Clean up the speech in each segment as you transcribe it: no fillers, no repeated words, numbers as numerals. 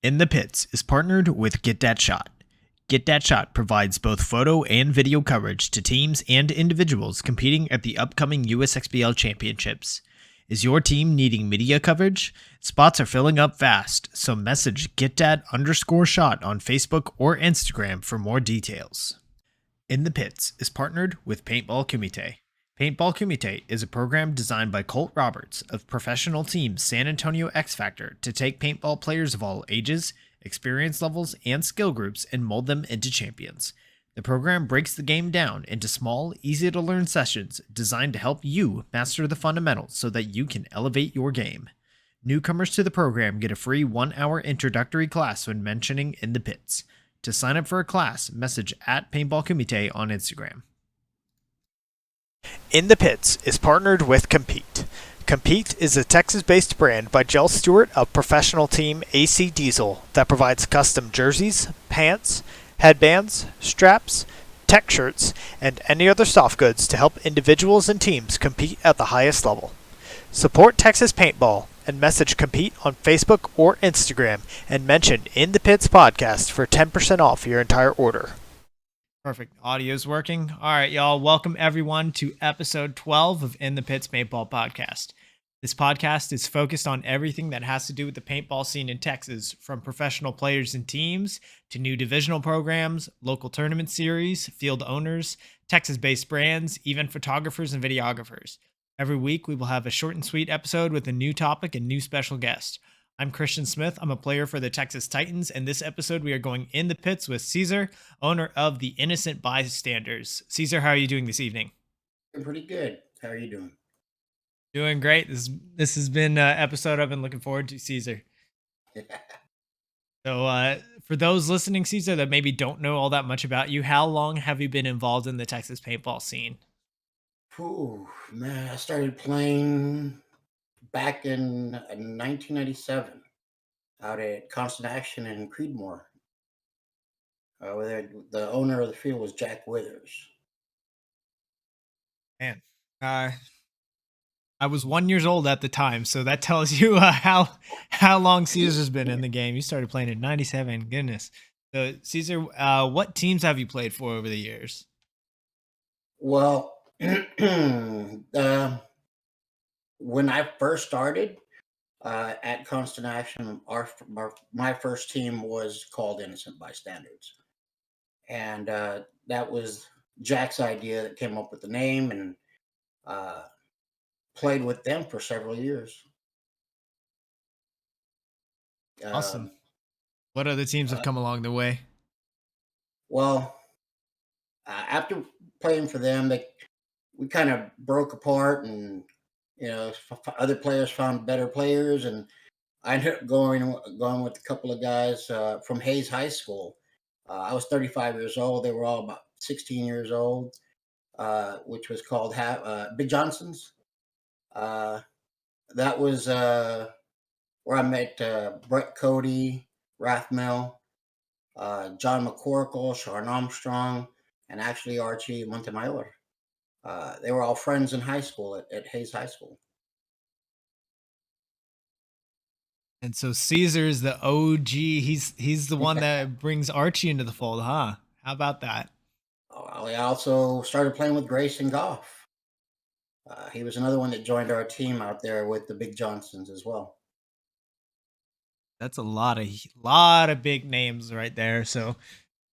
In the Pits is partnered with Get That Shot. Get That Shot provides both photo and video coverage to teams and individuals competing at the upcoming USXBL Championships. Is your team needing media coverage? Spots are filling up fast, so message GetDat_shot on Facebook or Instagram for more details. In the Pits is partnered with Paintball Kumite. Paintball Kumite is a program designed by Colt Roberts of professional team San Antonio X Factor to take paintball players of all ages, experience levels, and skill groups and mold them into champions. The program breaks the game down into small, easy to learn sessions designed to help you master the fundamentals so that you can elevate your game. Newcomers to the program get a free 1-hour introductory class when mentioning In the Pits. To sign up for a class, message at Paintball Kumite on Instagram. In the Pits is partnered with Compete. Compete is a Texas-based brand by Jill Stewart of professional team AC Diesel that provides custom jerseys, pants, headbands, straps, tech shirts, and any other soft goods to help individuals and teams compete at the highest level. Support Texas Paintball and message Compete on Facebook or Instagram and mention In the Pits Podcast for 10% off your entire order. Perfect. Audio's working. All right, y'all. Welcome everyone to episode 12 of In the Pits Paintball Podcast. This podcast is focused on everything that has to do with the paintball scene in Texas, from professional players and teams to new divisional programs, local tournament series, field owners, Texas-based brands, even photographers and videographers. Every week, we will have a short and sweet episode with a new topic and new special guest. I'm Christian Smith. I'm a player for the Texas Titans, and this episode we are going in the pits with Cesar, owner of the Innocent Bystanders. Cesar, how are you doing this evening? I'm pretty good. How are you doing? Doing great. This has been an episode I've been looking forward to, Cesar. So, for those listening, Cesar, that maybe don't know all that much about you, how long have you been involved in the Texas paintball scene? Whew, man, I started playing back in 1997 out at Constant Action in Creedmoor. Where the owner of the field was Jack Withers. Man, uh, I was 1 year old at the time, so that tells you how long Caesar's been in the game. You started playing in '97. Goodness. So, Caesar, what teams have you played for over the years? Well, when I first started at Constant Action, my first team was called Innocent Bystanders. And that was Jack's idea that came up with the name, and uh, played with them for several years. Awesome. Um, What other teams have uh, come along the way? well, after playing for them, we kind of broke apart, and other players found better players, and I ended up going with a couple of guys from Hayes High School. I was 35 years old. They were all about 16 years old, which was called Big Johnsons. Uh, that was where I met Brett Cody, Rathmel, John McCorkle, Sharon Armstrong, and actually Archie Montemayor. They were all friends in high school at Hayes High School. And so Caesar's the OG. He's the one that brings Archie into the fold, huh? How about that? I also started playing with Grayson Goff. He was another one that joined our team out there with the Big Johnsons as well. That's a lot of big names right there. So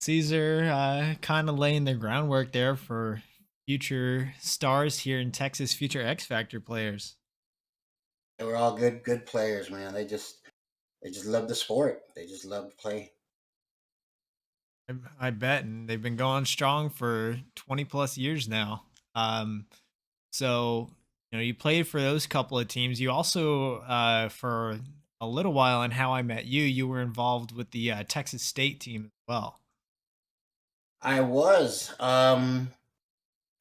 Caesar kind of laying the groundwork there for future stars here in Texas, future X Factor players. They were all good players, man. They just loved the sport. They just loved to play. I bet, and they've been going strong for 20 plus years now. Um, so you played for those couple of teams. You also, for a little while, in How I Met You, you were involved with the Texas State team as well. I was.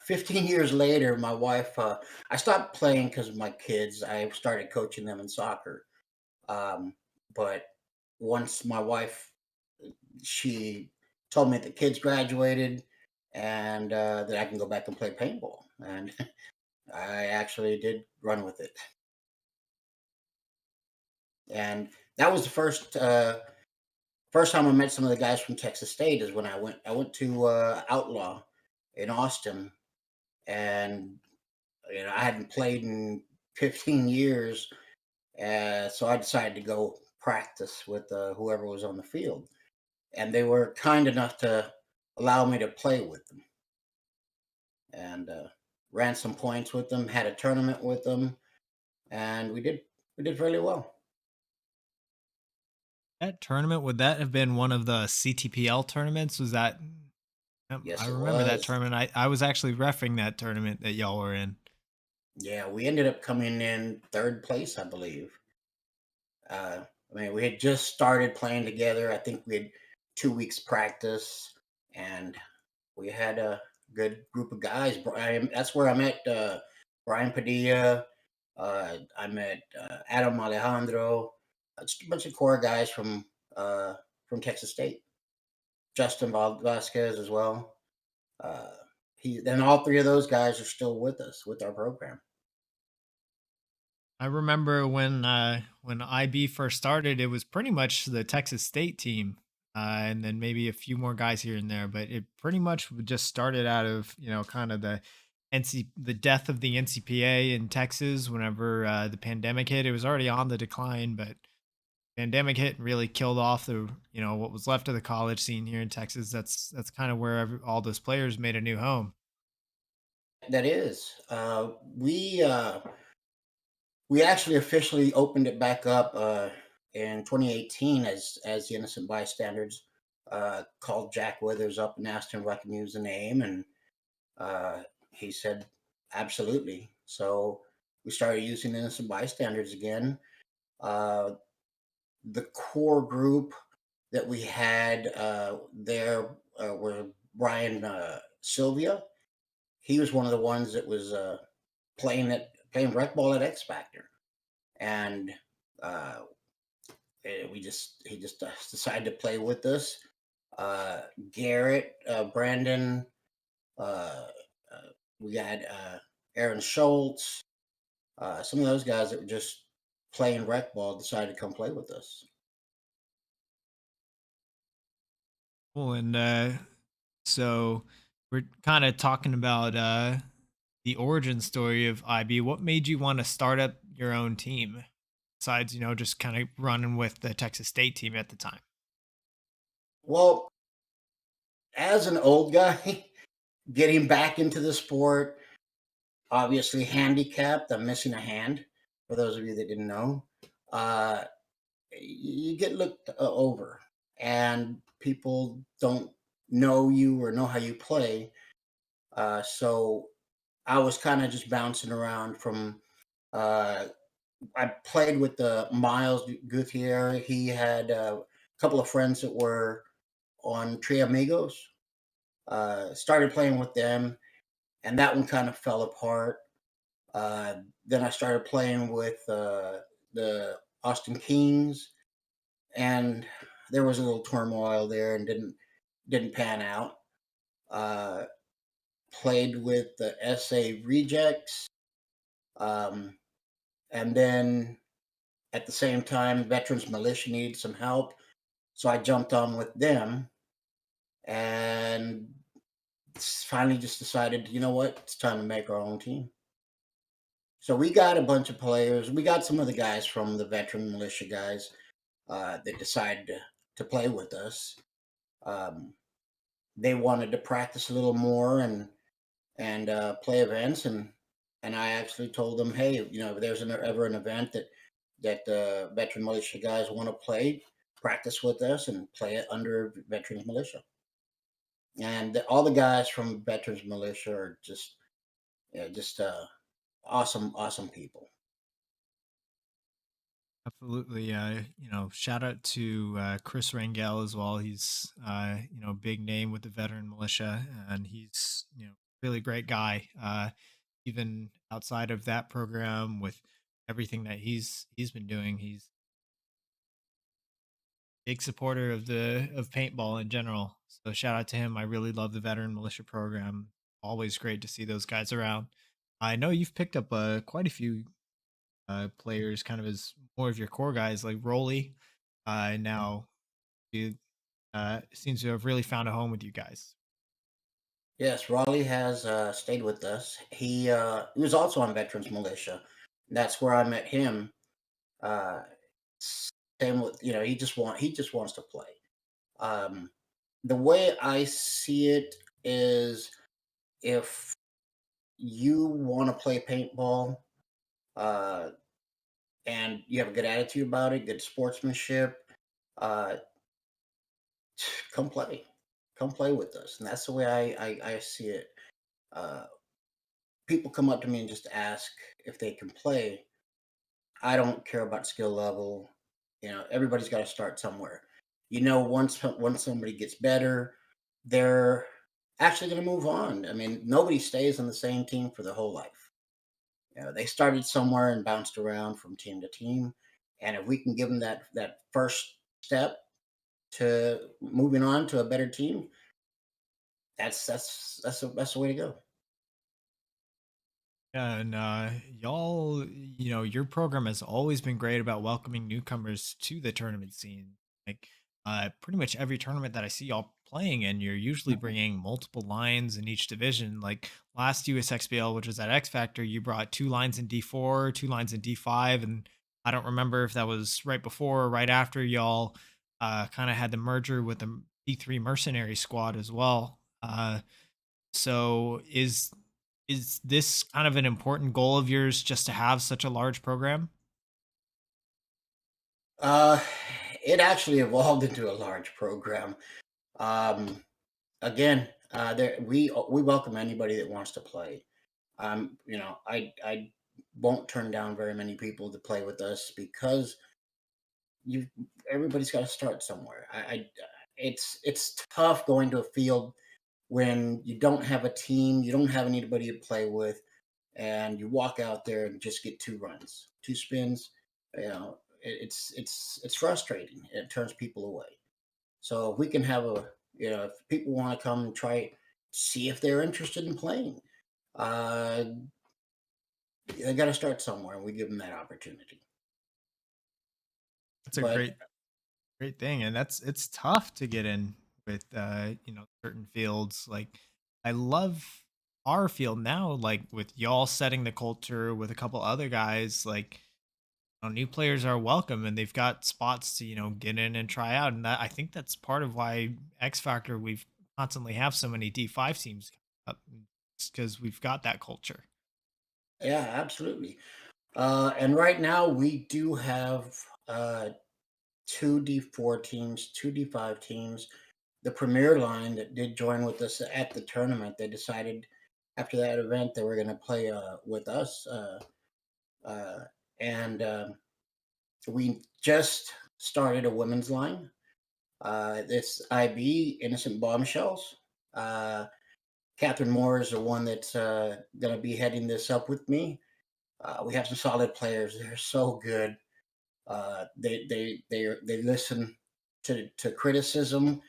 15 years later, my wife, I stopped playing because of my kids. I started coaching them in soccer. Um, but once my wife, she told me the kids graduated, and that I can go back and play paintball. And I actually did run with it. And that was the first. first time I met some of the guys from Texas State is when I went to Outlaw in Austin, and I hadn't played in 15 years, so I decided to go practice with whoever was on the field, and they were kind enough to allow me to play with them, and ran some points with them, had a tournament with them, and we did fairly well. That tournament, would that have been one of the CTPL tournaments? Was that Yep, I Yes, it remember that was. tournament. I was actually reffing that tournament that y'all were in. Yeah, we ended up coming in third place, I believe. I mean, we had just started playing together. I think we had 2 weeks practice, and we had a good group of guys. Brian, that's where I met Brian Padilla. I met Adam Alejandro, just a bunch of core guys from Texas State. Justin Vasquez as well. Uh, then all three of those guys are still with us with our program. I remember when IB first started, it was pretty much the Texas State team, and then maybe a few more guys here and there. But it pretty much just started out of kind of the death of the NCPA in Texas. Whenever the pandemic hit, it was already on the decline, but pandemic hit and really killed off the what was left of the college scene here in Texas. That's kind of where all those players made a new home. That is, we actually officially opened it back up in 2018 as the Innocent Bystanders. Called Jack Withers up and asked him if I could use the name, and he said absolutely. So we started using Innocent Bystanders again. Uh, the core group that we had there were Brian Sylvia. He was one of the ones that was playing rec ball at X Factor, and uh, he just decided to play with us. Garrett, Brandon, uh, uh, we got Aaron Schultz. Some of those guys that were just playing rec ball decided to come play with us. Cool. And so we're kind of talking about the origin story of IB. What made you want to start up your own team besides, just kind of running with the Texas State team at the time? Well, as an old guy, getting back into the sport, obviously handicapped. I'm missing a hand. For those of you that didn't know, uh, you get looked over, and people don't know you or know how you play. So I was kind of just bouncing around from. Uh, I played with the Miles Gutierrez. He had a couple of friends that were on Tri Amigos. Started playing with them, and that one kind of fell apart. Then I started playing with the Austin Kings, and there was a little turmoil there, and didn't pan out. Uh, Played with the SA Rejects, um, and then at the same time, Veterans Militia needed some help, so I jumped on with them, and finally just decided, you know what, it's time to make our own team. So we got a bunch of players. We got some of the guys from the Veteran Militia guys that decided to play with us. Um, they wanted to practice a little more and play events, and I actually told them, hey, if there's ever an event that veteran militia guys want to play, practice with us and play it under veterans militia. And all the guys from veterans militia are just yeah, just awesome people. Absolutely. Shout out to Chris Rangel as well. He's, a big name with the veteran militia, and he's, really great guy. Even outside of that program, with everything that he's been doing, he's a big supporter of paintball in general. So shout out to him. I really love the veteran militia program. Always great to see those guys around. I know you've picked up quite a few players kind of as more of your core guys like Rolly. Now seems to have really found a home with you guys. Yes, Raleigh has stayed with us. He was also on Veterans Militia. That's where I met him. Uh, Same with he just wants to play. Um, the way I see it is, if you want to play paintball, uh, and you have a good attitude about it, good sportsmanship, uh, come play, come play with us. And that's the way I see it. Uh, People come up to me and just ask if they can play. I don't care about skill level. Everybody's got to start somewhere. Once somebody gets better, they're actually going to move on. I mean, nobody stays on the same team for their whole life. They started somewhere and bounced around from team to team, and if we can give them that first step to moving on to a better team, that's the way to go. Yeah, and y'all, your program has always been great about welcoming newcomers to the tournament scene. Like, pretty much every tournament that I see y'all playing in, you're usually Mhm. bringing multiple lines in each division. Like last USXBL, which was at X Factor, you brought two lines in D4, two lines in D5, and I don't remember if that was right before or right after y'all kind of had the merger with the D3 mercenary squad as well. So is this kind of an important goal of yours just to have such a large program? Uh, it actually evolved into a large program. Um, Again, we welcome anybody that wants to play. I won't turn down very many people to play with us, because you everybody's got to start somewhere. It's tough going to a field when you don't have a team, you don't have anybody to play with, and you walk out there and just get two runs, two spins. It's frustrating. It turns people away. So if we can have if people want to come and try, see if they're interested in playing, uh, they got to start somewhere, and we give them that opportunity. That's a But great thing, and it's tough to get in with certain fields. Like I love our field now, like with y'all setting the culture with a couple other guys, like new players are welcome and they've got spots to get in and try out, and that I think that's part of why X Factor we've constantly have so many D5 teams up, because we've got that culture. yeah, absolutely. And right now we do have two D4 teams, two D5 teams. The premier line that did join with us at the tournament, they decided after that event they were going to play with us. Uh, and We just started a women's line. It's IB, Innocent Bombshells. Uh, Catherine Moore is the one that's going to be heading this up with me. We have some solid players. They're so good. They listen to criticism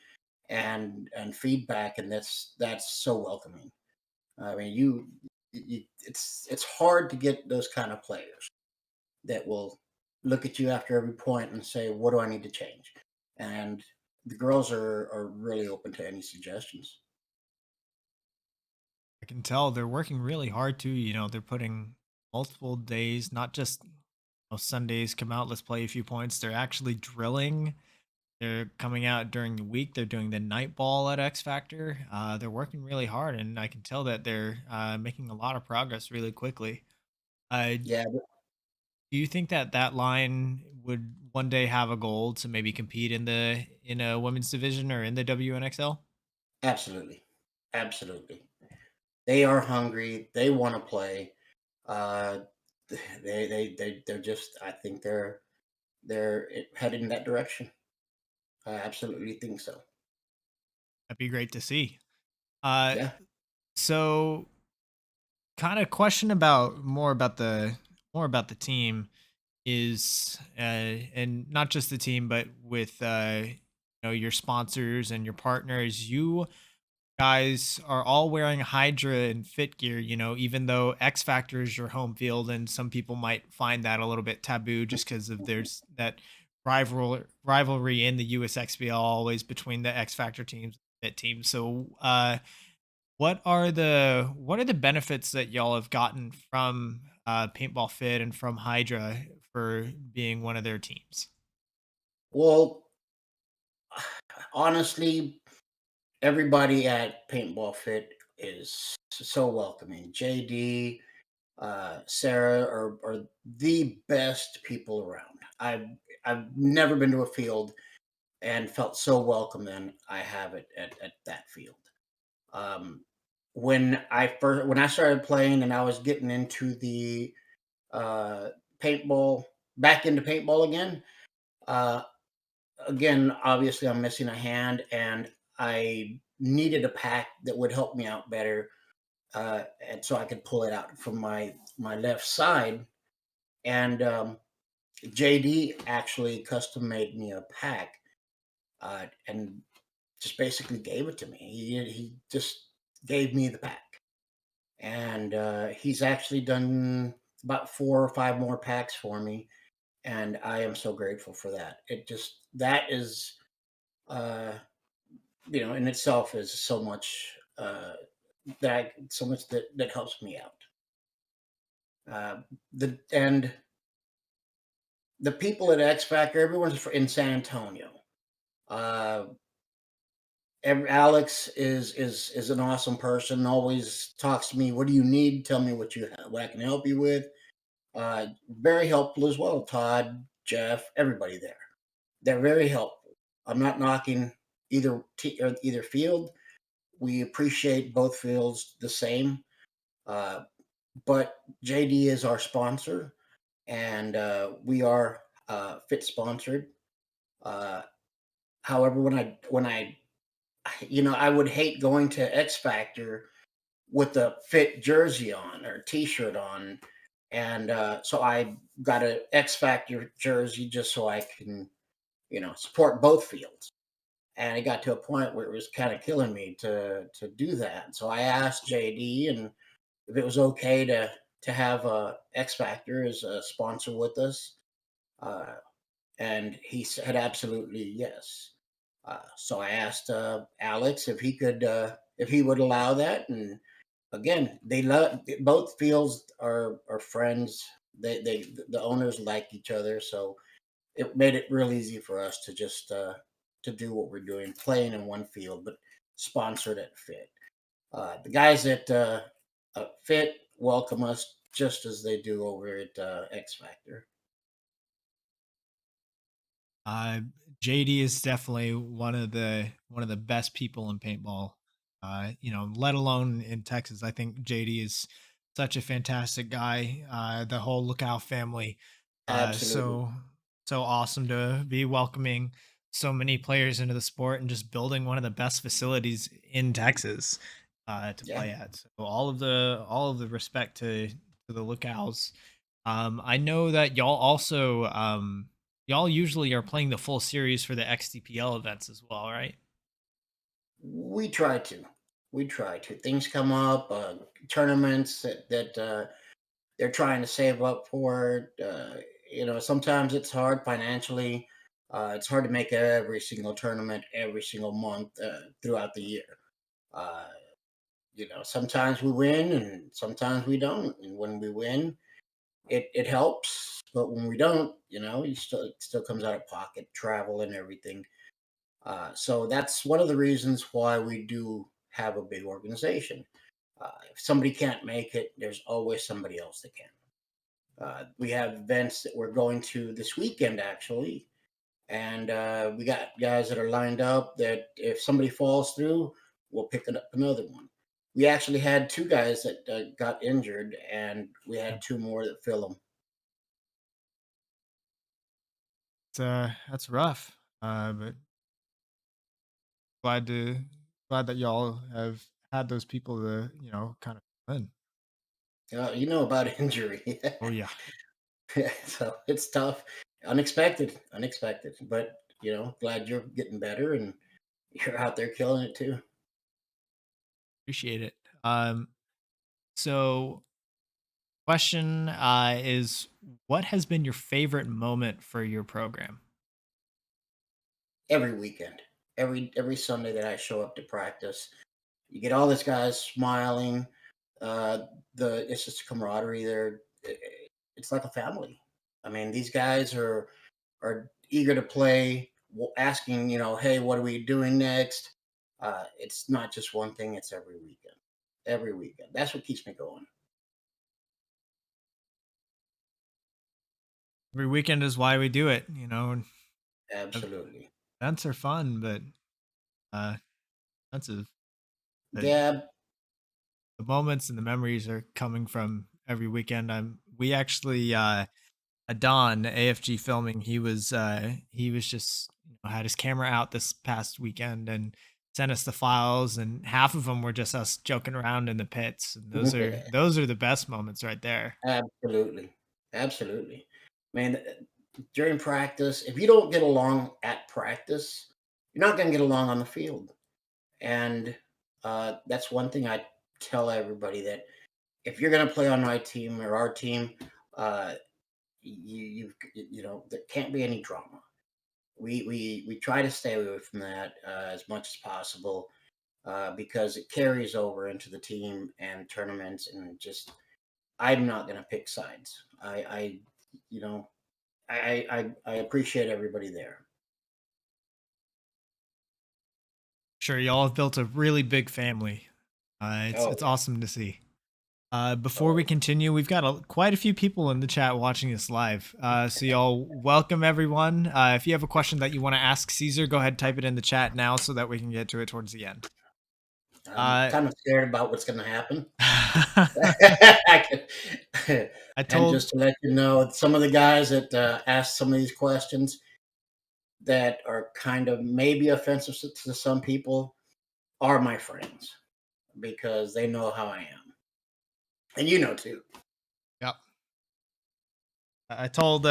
and feedback, and that's so welcoming. I mean, it's hard to get those kind of players that will look at you after every point and say, "What do I need to change?" And the girls are really open to any suggestions. I can tell they're working really hard too. They're putting multiple days, not just Sundays come out, let's play a few points. They're actually drilling. They're coming out during the week. They're doing the night ball at X Factor. They're working really hard, and I can tell that they're making a lot of progress really quickly. Yeah, Do you think that that line would one day have a goal to maybe compete in a women's division or in the WNXL? absolutely, absolutely. They are hungry. They want to play. Uh, they're just. I think they're headed in that direction. I absolutely think so. That'd be great to see. Uh, Yeah, so kind of question about more about the team is and not just the team but with your sponsors and your partners. You guys are all wearing Hydra and Fit gear, even though X Factor is your home field, and some people might find that a little bit taboo just because of there's that rivalry in the USXBL always between the X Factor teams, fit teams. So, what are the benefits that y'all have gotten from Paintball Fit and from Hydra for being one of their teams? Well, honestly, everybody at Paintball Fit is so welcoming. JD, Sarah are the best people around. I've never been to a field and felt so welcome than I have at that field. Um, when I started playing and I was getting into the uh, paintball, back into paintball again. Uh, Again, obviously, I'm missing a hand, and I needed a pack that would help me out better, and so I could pull it out from my left side. And JD actually custom made me a pack, and just basically gave it to me. He just gave me the pack, and he's actually done about 4 or 5 more packs for me, and I am so grateful for that. It just that is, uh, in itself is so much so much that helps me out. The and the people at X Factor, everyone's in San Antonio. Uh, Alex is an awesome person. Always talks to me. What do you need? Tell me what I can help you with. Very helpful as well. Todd, Jeff, everybody there. They're very helpful. I'm not knocking either field. We appreciate both fields the same. Uh, but JD is our sponsor, and we are Fit sponsored. Uh, However, I would hate going to X Factor with a Fit jersey on or T-shirt on, and so I got a X Factor jersey just so I can support both fields. And it got to a point where it was kind of killing me to do that. So I asked JD and if it was okay to have X Factor as a sponsor with us, uh, and he said absolutely yes. So I asked Alex if he would allow that, and again, they love both fields are friends. The owners like each other, so it made it real easy for us to just to do what we're doing, playing in one field, but sponsored at Fit. The guys at Fit welcome us just as they do over at X Factor. Uh, JD is definitely one of the best people in paintball. Let alone in Texas. I think JD is such a fantastic guy. The whole Lookout family, Absolutely. so awesome to be welcoming so many players into the sport and just building one of the best facilities in Texas to Yeah. play at. So all of the respect to the Lookouts. I know that y'all usually are playing the full series for the XDPL events as well, right? We try to. We try to. Things come up, tournaments that they're trying to save up for. Sometimes it's hard financially. It's hard to make every single tournament every single month throughout the year. Uh, sometimes we win and sometimes we don't. And when we win, it helps. But when we don't, it still comes out of pocket, travel and everything. So that's one of the reasons why we do have a big organization. If somebody can't make it, there's always somebody else that can. We have events that we're going to this weekend, actually, and we got guys that are lined up that if somebody falls through, we'll pick it up another one. We actually had 2 guys that got injured, and we Yeah. had 2 more that fill them. That's rough. But glad to glad that y'all have had those people to kind of win. You know about injury. Oh yeah, So it's tough, unexpected. But glad you're getting better and you're out there killing it too. appreciate it. So question is, what has been your favorite moment for your program? every weekend, every Sunday that I show up to practice. You get all these guys smiling. Uh, it's just camaraderie there. It's like a family. I mean, these guys are eager to play, asking, hey, what are we doing next? It's not just one thing; it's every weekend. Every weekend. That's what keeps me going. Every weekend is why we do it. You know, Absolutely. events are fun, but uh, expensive. But Yeah. the moments and the memories are coming from every weekend. We actually Don AFG filming. He was just had his camera out this past weekend and sent us the files, and half of them were just us joking around in the pits. And those are the best moments right there. Absolutely. Absolutely. Man, during practice, if you don't get along at practice, you're not going to get along on the field. And that's one thing I tell everybody, that if you're going to play on my team or our team, uh, there can't be any drama. We try to stay away from that as much as possible, because it carries over into the team and tournaments, and just I'm not going to pick sides. You know, I appreciate everybody there. Sure, y'all have built a really big family. It's Oh, awesome to see. Before we oh, continue, we've got quite a few people in the chat watching this live. So y'all welcome everyone. If you have a question that you want to ask Cesar, go ahead and type it in the chat now so that we can get to it towards the end. I'm Uh, kind of scared about what's going to happen. I And told just to let you know, some of the guys that ask some of these questions that are kind of maybe offensive to some people are my friends, because they know how I am, and you know too. Yep. I told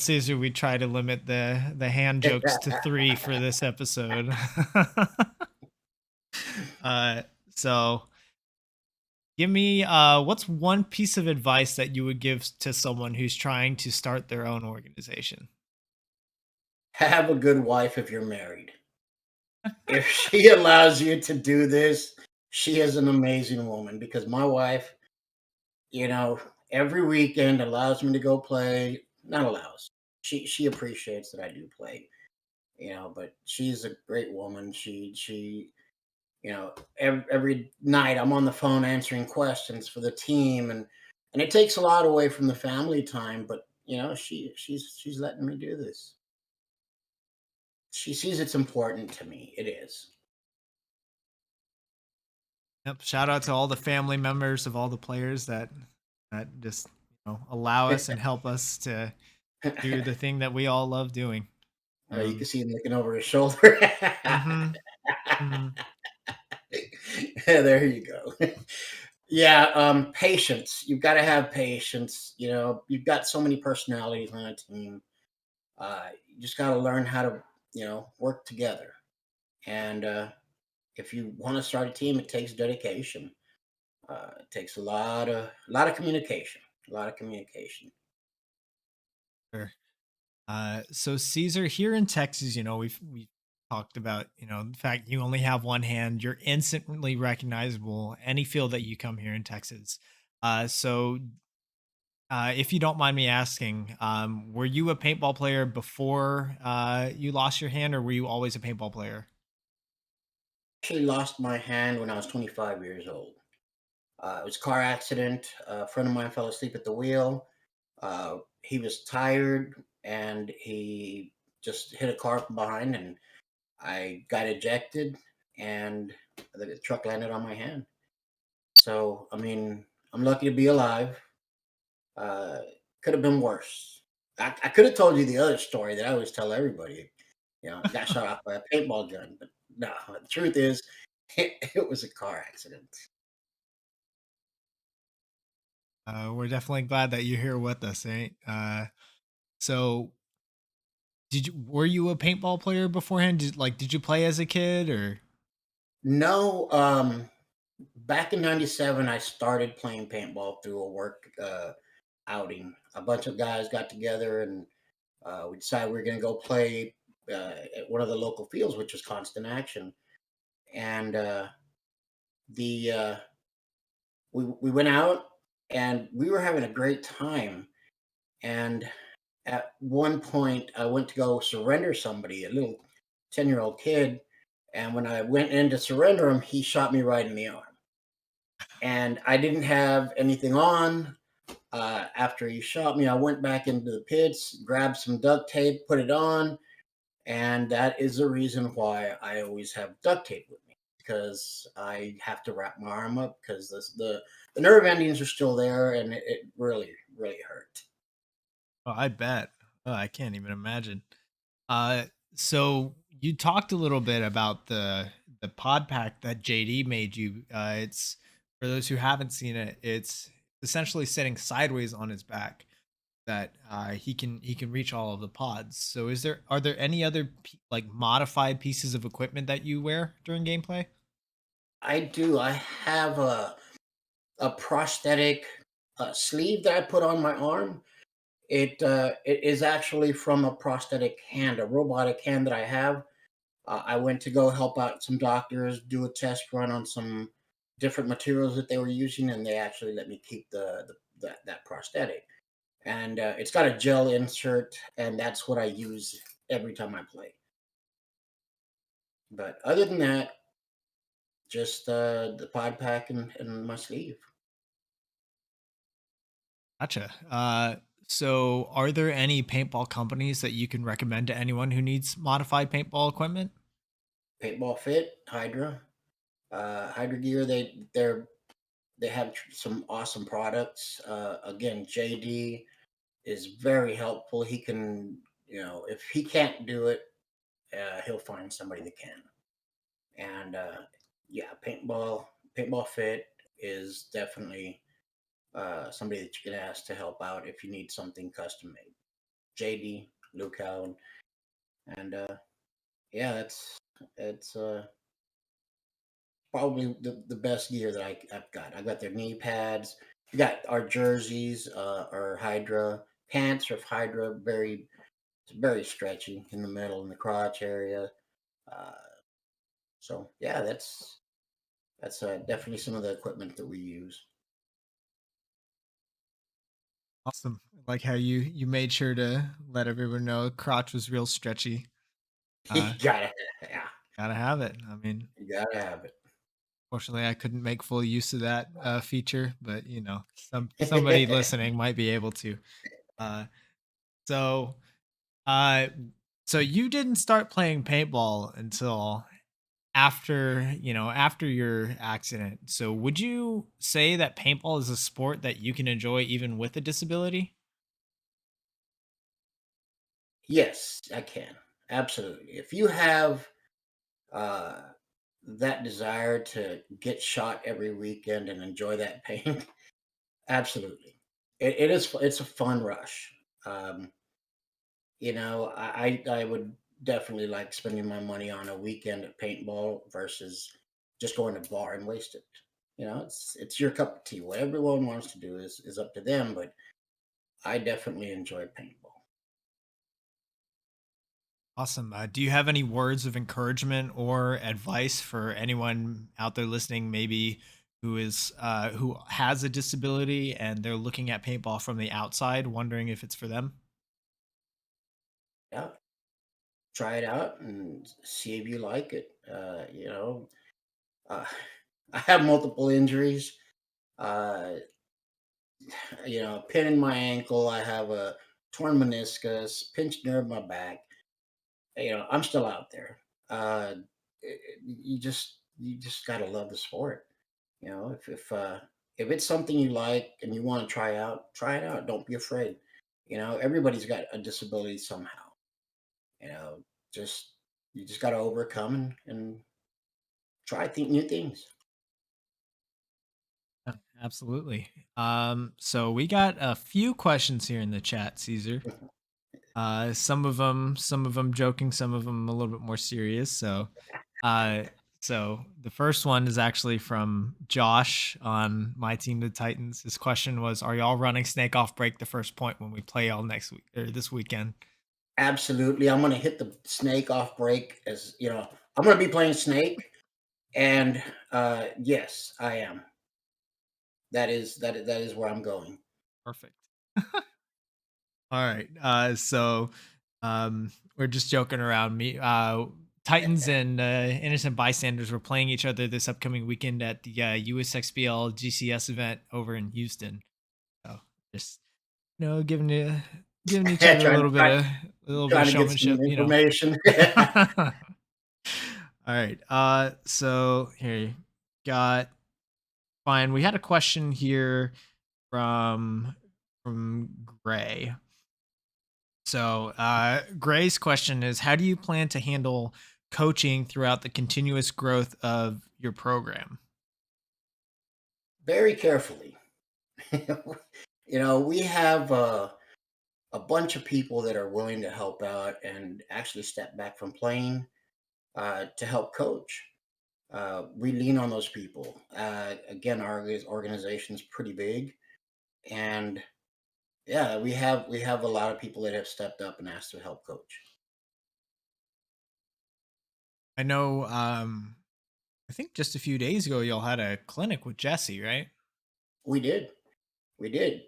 Caesar we'd try to limit the hand jokes to 3 for this episode. uh, so give me what's one piece of advice that you would give to someone who's trying to start their own organization? Have a good wife if you're married. If she allows you to do this, she is an amazing woman, because my wife, you know, every weekend allows me to go play. Not allows. She appreciates that I do play, but she's a great woman. She every night I'm on the phone answering questions for the team, and it takes a lot away from the family time, but she's letting me do this. She sees it's important to me. It is. Yep. Shout out to all the family members of all the players that just allow us and help us to do the thing that we all love doing. You can Um, see him looking over his shoulder. mhm, mhm. There you go. Yeah, patience. You've got to have patience. You've got so many personalities on a team. You just got to learn how to, work together. And if you want to start a team, it takes dedication. It takes a lot of communication. A lot of communication. Sure. So Caesar, here in Texas, we've talked about, the fact you only have one hand, you're instantly recognizable any field that you come here in Texas. So if you don't mind me asking, were you a paintball player before you lost your hand, or were you always a paintball player? Actually, lost my hand when I was 25 years old. It was a car accident. A friend of mine fell asleep at the wheel. He was tired, and he just hit a car from behind, and I got ejected, and the truck landed on my hand. So, I mean, I'm lucky to be alive. Uh, could have been worse. I could have told you the other story that I always tell everybody. Got shot off by a paintball gun, but no. The truth is, it was a car accident. We're definitely glad that you're here with us, eh? So were you a paintball player beforehand? Did you play as a kid or? No, back in '97, I started playing paintball through a work outing. A bunch of guys got together, and we decided we were going to go play at one of the local fields, which was Constant Action, and the we went out and we were having a great time. And at one point, I went to go surrender somebody, a little 10-year-old kid, and when I went in to surrender him, he shot me right in the arm. And I didn't have anything on. After he shot me, I went back into the pits, grabbed some duct tape, put it on, and that is the reason why I always have duct tape with me, because I have to wrap my arm up because the nerve endings are still there, and it really really hurt. Oh, I bet. Oh, I can't even imagine. Uh, so you talked a little bit about the pod pack that JD made you. It's for those who haven't seen it. It's essentially sitting sideways on his back that he can reach all of the pods. So are there any other like modified pieces of equipment that you wear during gameplay? I do. I have a prosthetic sleeve that I put on my arm. It is actually from a prosthetic hand, a robotic hand that I have. I went to go help out some doctors, do a test run on some different materials that they were using, and they actually let me keep that prosthetic. And it's got a gel insert, and that's what I use every time I play. But other than that, just the pod pack and my sleeve. Gotcha. So are there any paintball companies that you can recommend to anyone who needs modified paintball equipment? Paintball Fit, Hydra, Hydra Gear. They have some awesome products. Again, JD is very helpful. He can, if he can't do it, he'll find somebody that can. And yeah, Paintball Fit is definitely somebody that you can ask to help out if you need something custom made. JD, Luke Allen, and yeah, that's probably the best gear that I've got. I've got their knee pads. We got our jerseys, our Hydra pants are Hydra, it's very stretchy in the middle in the crotch area. Uh, so yeah, that's definitely some of the equipment that we use. Awesome. Like how you made sure to let everyone know crotch was real stretchy. You Uh gotta, yeah, Gotta have it. I mean, you gotta have fortunately I couldn't make full use of that feature, but somebody it. listening might be able to. Uh so uh so you didn't start playing paintball until after your accident. So would you say that paintball is a sport that you can enjoy even with a disability? Yes, I can. Absolutely. If you have uh, that desire to get shot every weekend and enjoy that pain, absolutely. It's a fun rush. Um, I would definitely like spending my money on a weekend at paintball versus just going to bar and waste it. It's your cup of tea. What everyone wants to do is up to them, but I definitely enjoy paintball. Awesome. Do you have any words of encouragement or advice for anyone out there listening, maybe who has a disability and they're looking at paintball from the outside, wondering if it's for them? Yeah, try it out and see if you like it. Uh, I have multiple injuries. Uh, a pin in my ankle. I have a torn meniscus, pinched nerve in my back. I'm still out there. You just gotta love the sport. If it's something you like and you want to try it out. Don't be afraid. Everybody's got a disability somehow. You know, just you just got to overcome and try new things. Yeah, absolutely. So we got a few questions here in the chat, Caesar. Some of them joking, some of them a little bit more serious. Uh, so the first one is actually from Josh on my team, the Titans. His question was, "Are y'all running Snake Off Break the first point when we play all next week or this weekend?" Absolutely. I'm gonna hit the snake off break as you know. I'm gonna be playing snake, and yes, I am. That is where I'm going. Perfect. All right. We're just joking around. Titans and Innocent Bystanders were playing each other this upcoming weekend at the USXBL GCS event over in Houston. So just giving each other trying, trying a little bit of trying to get some showmanship, information. All right. So here you got fine. We had a question here from Gray. So, Gray's question is, how do you plan to handle coaching throughout the continuous growth of your program? Very carefully. We have a bunch of people that are willing to help out and actually step back from playing to help coach. We lean on those people. Again, our organization is pretty big, and yeah, we have a lot of people that have stepped up and asked to help coach. I know, I think just a few days ago, y'all had a clinic with Jesse, right? We did, we did.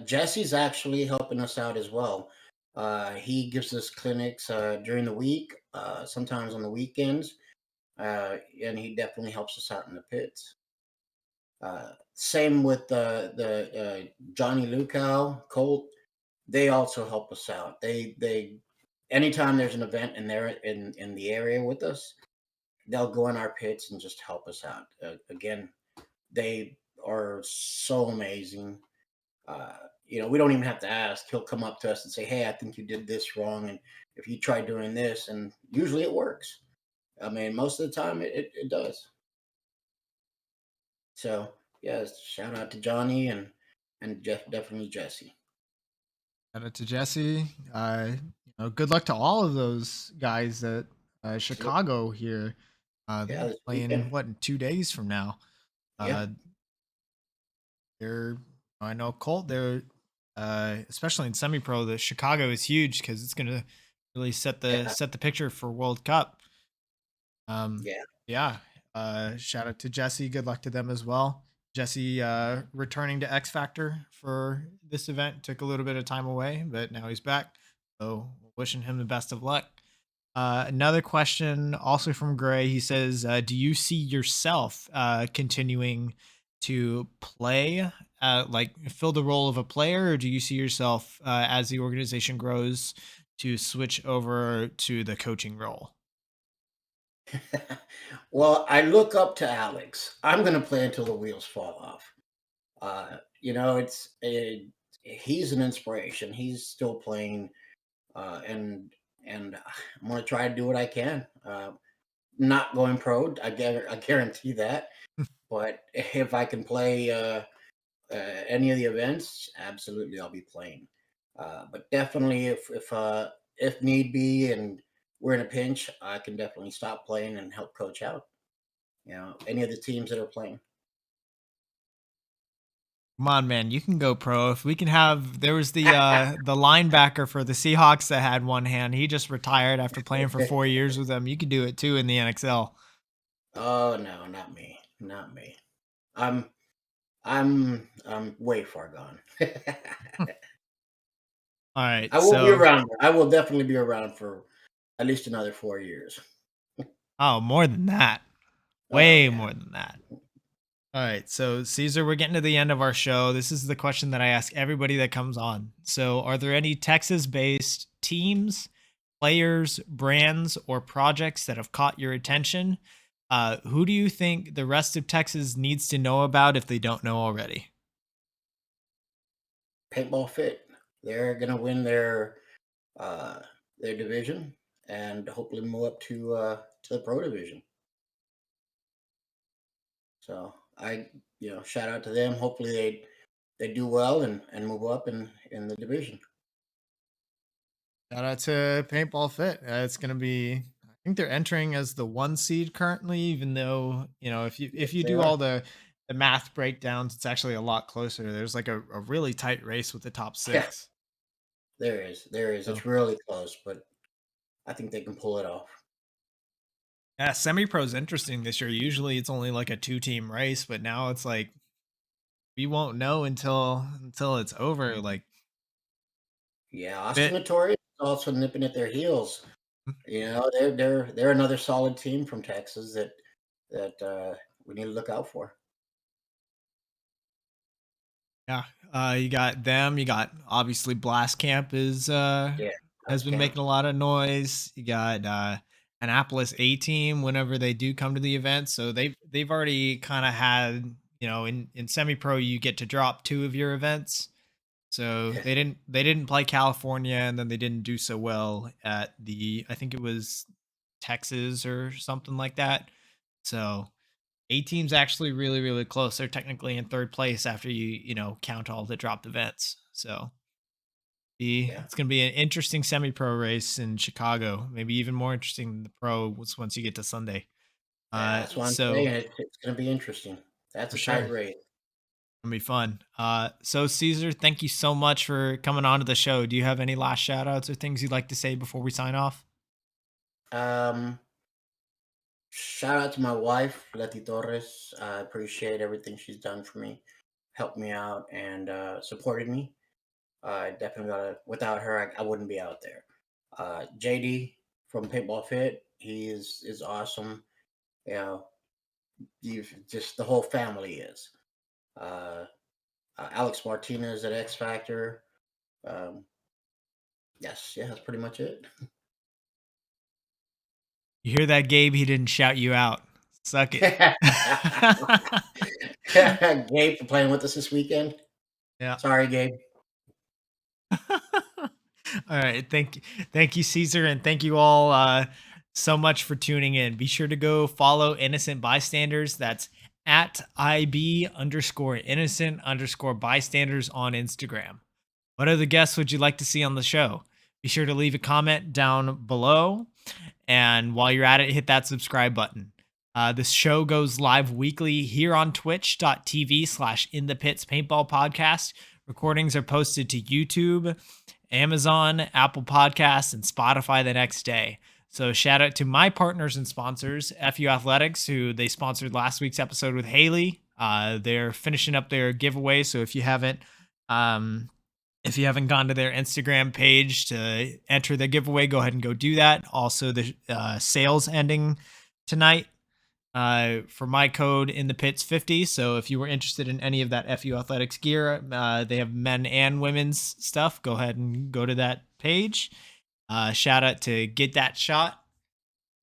Jesse's actually helping us out as well. He gives us clinics during the week, sometimes on the weekends, and he definitely helps us out in the pits. Same with the Johnny Lukow, Colt. They also help us out. They anytime there's an event and they're in the area with us, they'll go in our pits and just help us out. Again, they are so amazing. We don't even have to ask. He'll come up to us and say, "Hey, I think you did this wrong, and if you try doing this," and usually it works. I mean, most of the time it does. So yeah, shout out to Johnny and definitely Jesse. Shout out to Jesse. Good luck to all of those guys at Yep. Chicago here. Yeah, They're this playing weekend. what in 2 days from now. Yeah, Uh, they're I know Colt. They're especially in semi-pro. The Chicago is huge because it's gonna really yeah, set the picture for World Cup. yeah. Yeah. Shout out to Jesse. Good luck to them as well. Jesse returning to X Factor for this event took a little bit of time away, but now he's back. So wishing him the best of luck. Another question, also from Gray. He says, "Do you see yourself continuing to play, like fill the role of a player, or do you see yourself as the organization grows to switch over to the coaching role?" Well, I look up to Alex. I'm going to play until the wheels fall off. He's an inspiration. He's still playing, and I'm going to try to do what I can. Not going pro, I guarantee that. But if I can play any of the events, absolutely, I'll be playing. But definitely, if need be, and we're in a pinch, I can definitely stop playing and help coach out. Any of the teams that are playing. Come on, man, you can go pro. If we can have, there was the linebacker for the Seahawks that had one hand. He just retired after playing for 4 years with them. You could do it too in the NXL. Oh no, not me, not me. I'm I'm way far gone. All right, I will be so around. I will definitely be around for at least another 4 years. more than that, Oh way yeah. more than that. All right, so Caesar, we're getting to the end of our show. This is the question that I ask everybody that comes on. So, are there any Texas-based teams, players, brands, or projects that have caught your attention? Who do you think the rest of Texas needs to know about if they don't know already? Paintball Fit. They're gonna win uh their division and hopefully move up to the pro division. So shout out to them. Hopefully they do well and move up in the division. Shout out to Paintball Fit. It's gonna be. I think they're entering as the 1 seed currently, even though if Yes, you they do are. all the math breakdowns, it's actually a lot closer. There's like a really tight race with the top Yeah, six. There is. So It's really close, but I think they can pull it off. yeah, semi-pro is interesting this year. Usually it's only like a two-team race, but now it's like we won't know until it's over. Like Yeah, Austin bit. and Torres is also nipping at their heels. They're another solid team from Texas that we need to look out for. Yeah, you got them. You got obviously Blast Camp is Yeah, has that's been camp. making a lot of noise. You got Annapolis A team whenever they do come to the event. So they've already kind of had, in semi pro you get to drop two of your events. So Yeah, they didn't play California, and then they didn't do so well at the, I think it was Texas or something like that. So A team's actually really, really close. They're technically in third place after you count all the dropped events. So yeah, it's gonna be an interesting semi pro race in Chicago. Maybe even more interesting than the pro once you get to Sunday. yeah. That's what I'm So saying. It's going to be interesting. That's for a tight sure. race. Gonna be fun. So Caesar, thank you so much for coming on to the show. Do you have any last shout outs or things you'd like to say before we sign off? Um, Shout out to my wife, Letty Torres. I appreciate everything she's done for me, helped me out, and supported me. I definitely gotta. Without her, I wouldn't be out there. JD from Paintball Fit, he is awesome. You know, you've just the whole family is. Uh, Alex Martinez at X Factor. Um, yes, yeah, that's pretty much it. You hear that, Gabe? He didn't shout you out. Suck it. Gabe for playing with us this weekend. Yeah. Sorry, Gabe. All right. Thank you, Caesar, and thank you all so much for tuning in. Be sure to go follow Innocent Bystanders. That's at IB_innocent_bystanders on Instagram. What other guests would you like to see on the show? Be sure to leave a comment down below. And while you're at it, hit that subscribe button. This show goes live weekly here on twitch.tv/inthepitspaintballpodcast. Recordings are posted to YouTube, Amazon, Apple Podcasts, and Spotify the next day. So shout out to my partners and sponsors, FU Athletics, who they sponsored last week's episode with Haley. They're finishing up their giveaway. So if you haven't gone to their Instagram page to enter the giveaway, go ahead and go do that. Also, the sales ending tonight for my code in the pits 50. So if you were interested in any of that FU Athletics gear, they have men and women's stuff. Go ahead and go to that page. Shout out to Get That Shot,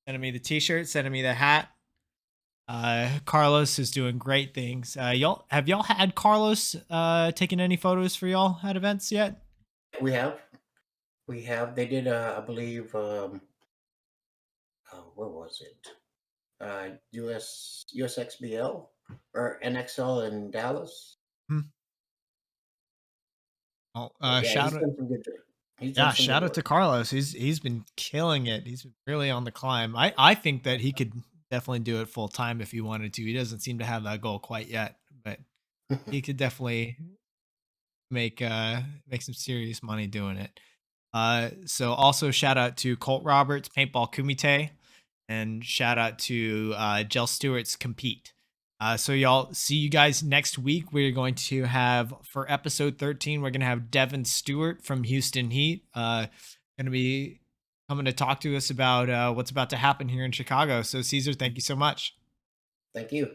sending me the t-shirt, sending me the hat. Carlos is doing great things. Y'all had Carlos taking any photos for y'all at events yet? We have, we have. They did, I believe. Where was it? USXBL or NXL in Dallas. Hmm. Oh, But yeah, shout he's out. done some good. He's done Yeah, some good shout out to work. Carlos. He's been killing it. He's really on the climb. I think that he could definitely do it full time if he wanted to. He doesn't seem to have that goal quite yet, but he could definitely make some serious money doing it. So also shout out to Colt Roberts, Paintball Kumite, and shout out to Jell Stewart's Compete. So y'all see you guys next week. We're going to have for episode 13, we're gonna have Devin Stewart from Houston Heat. Gonna be coming to talk to us about what's about to happen here in Chicago. So Caesar, thank you so much. Thank you.